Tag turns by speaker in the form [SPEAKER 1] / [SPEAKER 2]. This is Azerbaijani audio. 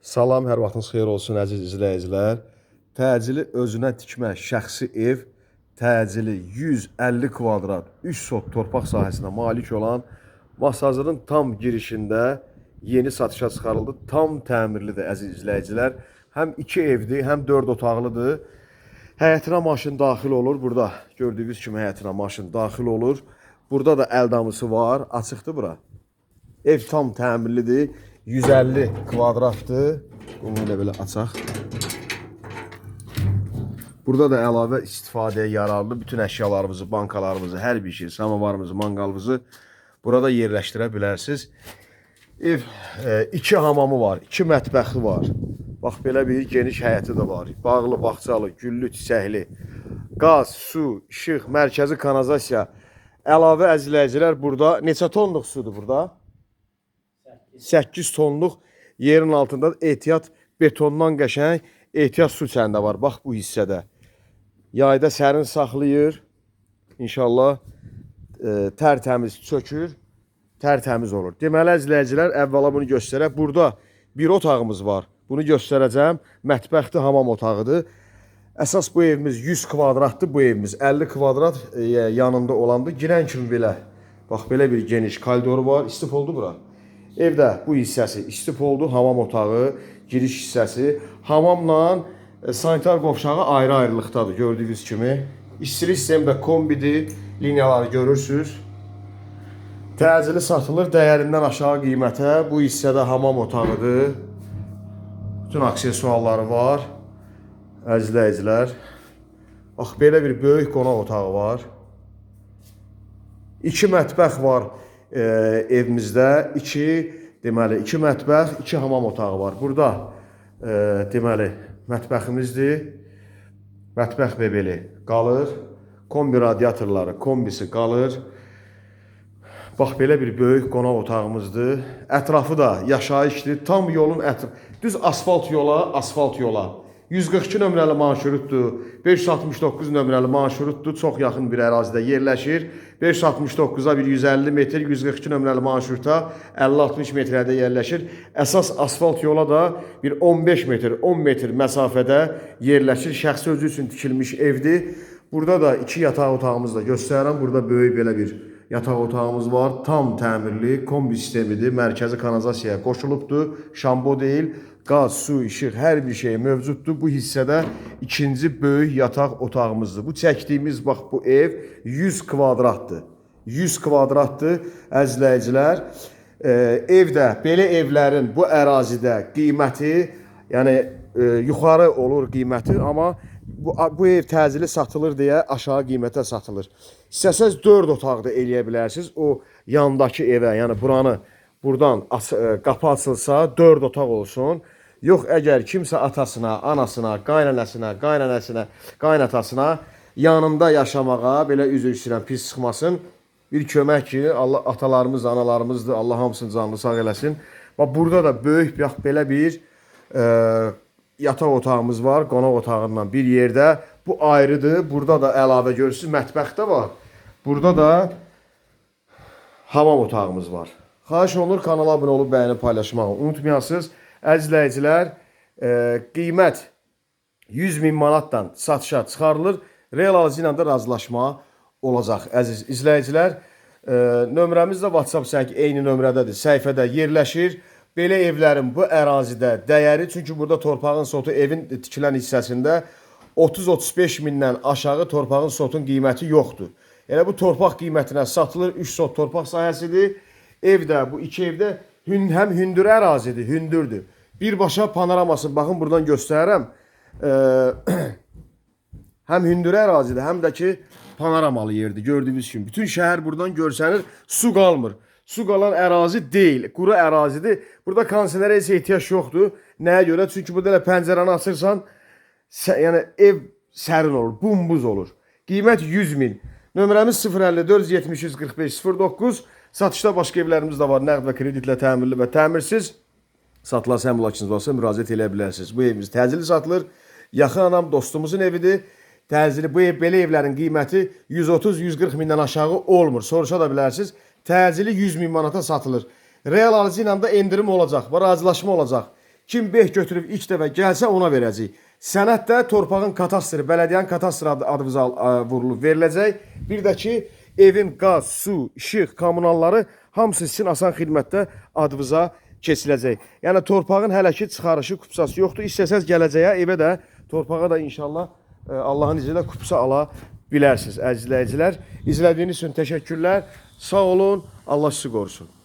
[SPEAKER 1] Salam, hər vaxtınız xeyir olsun əziz izləyicilər. Təcili özünə tikmə şəxsi ev, təcili 150 kvadrat 3 sot torpaq sahəsinə malik olan Masazırın tam girişində yeni satışa çıxarıldı. Tam təmirlidir əziz izləyicilər. Həm 2 evdir, həm 4 otaqlıdır. Həyətinə maşın daxil olur. Burada gördüyünüz kimi həyətinə maşın daxil olur. Burada da əldamısı var. Açıqdır bura. Ev tam təmirlidir. 150 kvadratdır. Bunu ilə belə açaq. Burada da əlavə istifadəyə yararlı bütün əşyalarımızı, bankalarımızı, hər bir şey, samavarımızı, manqalımızı burada yerləşdirə bilərsiniz. Ev 2 hamamı var, 2 mətbəxi var. Bax, belə bir geniş həyəti də var. Bağlı, bağçalı, güllü, çiçəkli. Qaz, su, işıq, mərkəzi kanalizasiya. Əlavə əzizləyicilər, burada neçə tonluq sudur burada? 8 tonluq yerin altında ehtiyat betondan qəşəng ehtiyat su çəndə var. Bax bu hissədə. Yayda sərin saxlayır. İnşallah tərtəmiz çökür, tərtəmiz olur. Deməli əzizləyicilər, əvvəla bunu göstərək. Burada bir otağımız var. Bunu göstərəcəm. Mətbəxdir, hamam otağıdır. Əsas bu evimiz 100 kvadratdır. Bu evimiz 50 kvadrat yanında olandır. Girən kimi belə. Bax belə bir geniş koridoru var. İstif oldu bura. Evdə bu hissəsi istif oldu. Hamam otağı, giriş hissəsi. Hamamla sanitar qovşağı ayrı-ayrılıqdadır gördüyünüz kimi. İstilik sistemi də kombidir. Liniyaları görürsünüz. Təcili satılır dəyərindən aşağı qiymətə. Bu hissədə hamam otağıdır. Bütün aksesuarları var. Əzizləyicilər. Bax, belə bir böyük qonaq otağı var. 2 mətbəx var evimizdə. 2 mətbəx, 2 hamam otağı var. Burada deməli mətbəximizdir. Mətbəx bebeli qalır. Kombi radiatorları, kombisi qalır. Bax, belə bir böyük qonaq otağımızdır. Ətrafı da yaşayışdır. Tam yolun ətrafı. Düz asfalt yola. 142 nömrəli marşrutdur. 569 nömrəli marşrutdur. Çox yaxın bir ərazidə yerləşir. 569-a bir 150 metr, 142 nömrəli marşruta 50-60 metrədə yerləşir. Əsas asfalt yola da bir 15 metr, 10 metr məsafədə yerləşir. Şəxsi özü üçün tikilmiş evdir. Burada da 2 yataq otağımızı da göstərirəm. Burada böyük belə bir yataq otağımız var. Tam təmirli, kombi sistemidir. Mərkəzi kanalizasiyaya qoşulubdur. Şambo deyil. Qaz, su, işıq, hər bir şey mövcuddur. Bu hissədə ikinci böyük yataq otağımızdır. Bu çəkdiyimiz, bax, bu ev 100 kvadratdır. 100 kvadratdır, əzizləyicilər. Evdə, belə evlərin bu ərazidə qiyməti, yəni yuxarı olur qiyməti, amma bu ev təcili satılır deyə aşağı qiymətə satılır. İstəsəz 4 otaqda eləyə bilərsiniz. O yandakı evə, yəni buranı buradan qapı açılsa 4 otaq olsun. Yox, əgər kimsə atasına, anasına, qaynanəsinə, qaynatasına yanında yaşamağa, belə üzr istəyirəm, pis çıxmasın, bir kömək ki, Allah atalarımız, analarımızdır, Allah hamısını canlı sağ eləsin. Bax, burada da böyük belə bir yataq otağımız var, qonaq otağından bir yerdə. Bu ayrıdır. Burada da əlavə görürsünüz, mətbəxdə var. Burada da hamam otağımız var. Xahiş olunur, kanala abunə olub, bəyəni paylaşmağı unutmayasınız. Əzizləyicilər, qiymət 100.000 manatdan satışa çıxarılır. Real alıcı ilə də razılaşma olacaq. Əziz izləyicilər, nömrəmiz də WhatsApp səhəki eyni nömrədədir. Səhifədə yerləşir. Belə evlərin bu ərazidə dəyəri, çünki burada torpağın sotu evin tikilən hissəsində 30-35 mindən aşağı torpağın sotun qiyməti yoxdur. Yəni bu torpaq qiymətinə satılır, 3 sot torpaq sahəsidir. Evdə, bu 2 evdə həm hündür ərazidir, hündürdür. Birbaşa panoraması, baxın buradan göstərirəm. Həm hündür ərazidir, həm də ki panoramalı yerdir, gördüyünüz kimi. Bütün şəhər buradan görsənir, su qalmır. Su qalan ərazi deyil, quru ərazidir. Burada kondisionerə heç ehtiyac yoxdur. Nəyə görə? Çünki burada pəncərəni açırsan, yəni ev sərin olur, bumbuz olur. Qiymət 100.000. Nömrəmiz 054 73 45 09. Satışda başqa evlərimiz də var. Nəqd və kreditlə təmirli və təmirsiz. Satılan səmlakınız varsa müraciət edə bilərsiniz. Bu evimiz təcili satılır. Yaxın anam dostumuzun evidir. Təcili bu ev, belə evlərin qiyməti 130-140 mindən aşağı olmur. Soruşa da bilərsiniz. Təcili 100.000 manata satılır. Real alıcı ilə də endirim olacaq, razılaşma olacaq. Kim beh götürüb ilk dəfə gəlsə ona verəcəyik. Sənəd də torpağın katastri, bələdiyyənin katastri adımıza vurulub veriləcək. Bir də ki, evin qaz, su, işıq, kommunalları hamısı sizin asan xidmətdə adınıza keçiləcək. Yəni torpağın hələ ki çıxarışı, kupsası yoxdur. İstəsəz gələcəyə, evə də, torpağa da inşallah Allahın izniyle kupsa ala bilərsiniz əziz izləyicilər. İzlədiyiniz üçün təşəkkürlər. Sağ olun. Allah sizi qorusun.